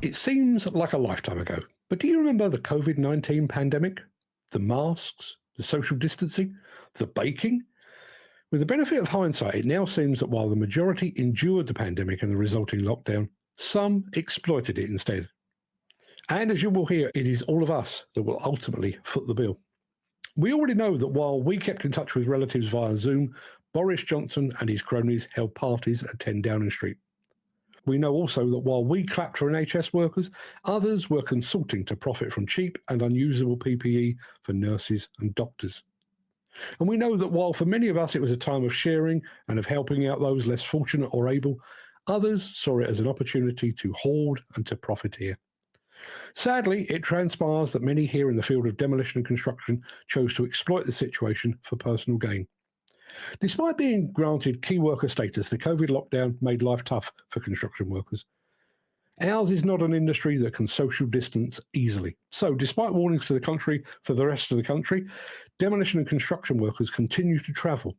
It seems like a lifetime ago, but do you remember the COVID-19 pandemic? The masks, the social distancing, the baking? With the benefit of hindsight, it now seems that while the majority endured the pandemic and the resulting lockdown, some exploited it instead. And as you will hear, it is all of us that will ultimately foot the bill. We already know that while we kept in touch with relatives via Zoom, Boris Johnson and his cronies held parties at 10 Downing Street. We know also that while we clapped for NHS workers, others were consulting to profit from cheap and unusable PPE for nurses and doctors. And we know that while for many of us it was a time of sharing and of helping out those less fortunate or able, others saw it as an opportunity to hoard and to profiteer. Sadly, it transpires that many here in the field of demolition and construction chose to exploit the situation for personal gain. Despite being granted key worker status, the COVID lockdown made life tough for construction workers. Ours is not an industry that can social distance easily. So, despite warnings to the contrary for the rest of the country, demolition and construction workers continue to travel,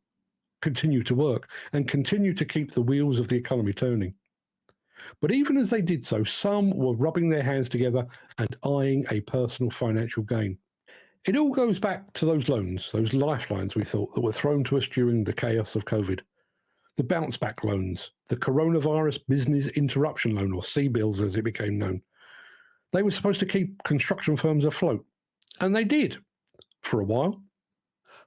continue to work, and continue to keep the wheels of the economy turning. But even as they did so, some were rubbing their hands together and eyeing a personal financial gain. It all goes back to those loans, those lifelines we thought that were thrown to us during the chaos of COVID. The bounce back loans, the coronavirus business interruption loan, or CBILS as it became known. They were supposed to keep construction firms afloat, and they did, for a while.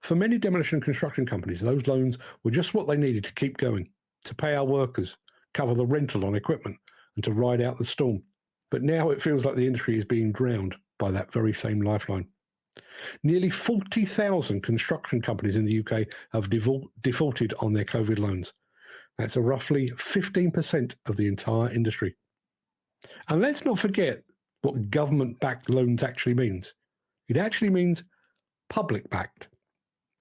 For many demolition and construction companies, those loans were just what they needed to keep going, to pay our workers, cover the rental on equipment, and to ride out the storm. But now it feels like the industry is being drowned by that very same lifeline. Nearly 40,000 construction companies in the UK have defaulted on their COVID loans. That's a roughly 15% of the entire industry. And let's not forget what government-backed loans actually means. It actually means public-backed.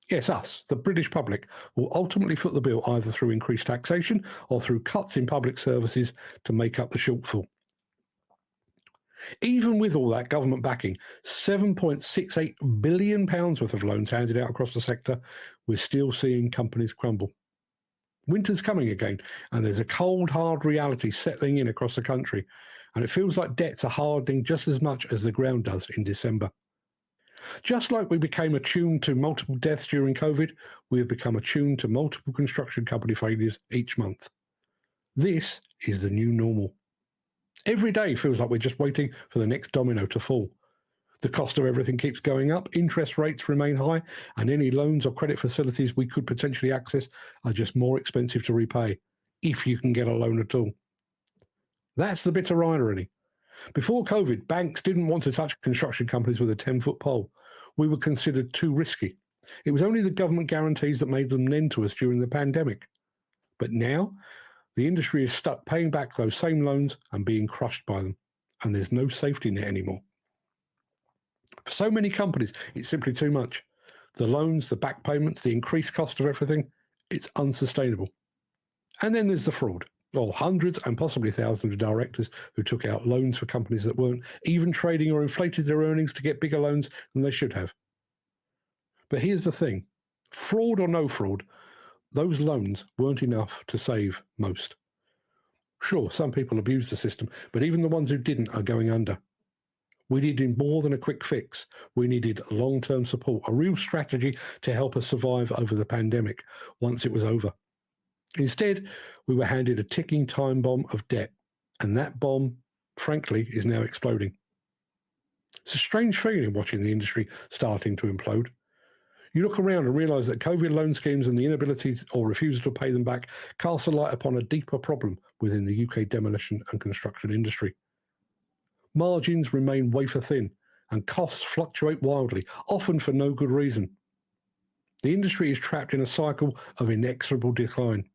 Yes, us, the British public, will ultimately foot the bill either through increased taxation or through cuts in public services to make up the shortfall. Even with all that government backing, £7.68 billion worth of loans handed out across the sector, we're still seeing companies crumble. Winter's coming again, and there's a cold, hard reality settling in across the country, and it feels like debts are hardening just as much as the ground does in December. Just like we became attuned to multiple deaths during COVID, we have become attuned to multiple construction company failures each month. This is the new normal. Every day feels like we're just waiting for the next domino to fall. The cost of everything keeps going up, interest rates remain high, and any loans or credit facilities we could potentially access are just more expensive to repay, if you can get a loan at all. That's the bitter irony. Before COVID, banks didn't want to touch construction companies with a 10-foot pole. We were considered too risky. It was only the government guarantees that made them lend to us during the pandemic. But now, the industry is stuck paying back those same loans and being crushed by them, and there's no safety net anymore. For so many companies, it's simply too much. The loans, the back payments, the increased cost of everything, it's unsustainable. And then there's the fraud. Well, hundreds and possibly thousands of directors who took out loans for companies that weren't even trading or inflated their earnings to get bigger loans than they should have. But here's the thing. Fraud or no fraud, those loans weren't enough to save most. Sure, some people abused the system, but even the ones who didn't are going under. We needed more than a quick fix. We needed long-term support, a real strategy to help us survive over the pandemic once it was over. Instead, we were handed a ticking time bomb of debt, and that bomb, frankly, is now exploding. It's a strange feeling watching the industry starting to implode. You look around and realise that COVID loan schemes and the inability or refusal to pay them back cast a light upon a deeper problem within the UK demolition and construction industry. Margins remain wafer thin, and costs fluctuate wildly, often for no good reason. The industry is trapped in a cycle of inexorable decline.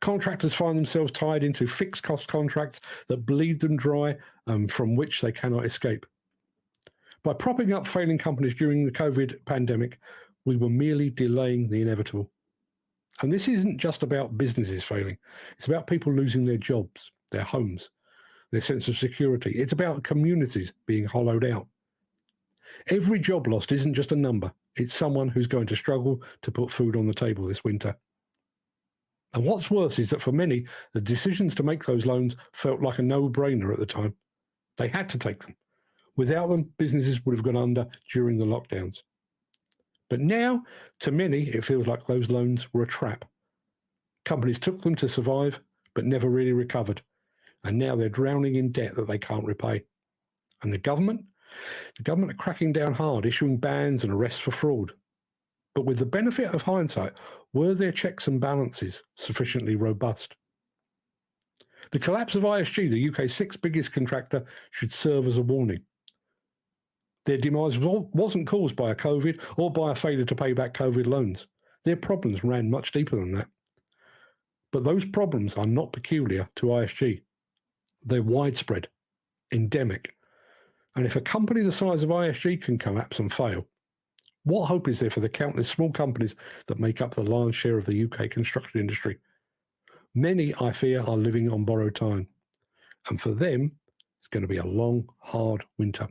Contractors find themselves tied into fixed cost contracts that bleed them dry and from which they cannot escape. By propping up failing companies during the COVID pandemic, we were merely delaying the inevitable. And this isn't just about businesses failing. It's about people losing their jobs, their homes, their sense of security. It's about communities being hollowed out. Every job lost isn't just a number. It's someone who's going to struggle to put food on the table this winter. And what's worse is that for many, the decisions to make those loans felt like a no-brainer at the time. They had to take them. Without them, businesses would have gone under during the lockdowns. But now, to many, it feels like those loans were a trap. Companies took them to survive, but never really recovered. And now they're drowning in debt that they can't repay. And the government are cracking down hard, issuing bans and arrests for fraud. But with the benefit of hindsight, were their checks and balances sufficiently robust? The collapse of ISG, the UK's sixth biggest contractor, should serve as a warning. Their demise wasn't caused by a COVID or by a failure to pay back COVID loans. Their problems ran much deeper than that. But those problems are not peculiar to ISG. They're widespread, endemic. And if a company the size of ISG can collapse and fail, what hope is there for the countless small companies that make up the lion's share of the UK construction industry? Many, I fear, are living on borrowed time. And for them, it's going to be a long, hard winter.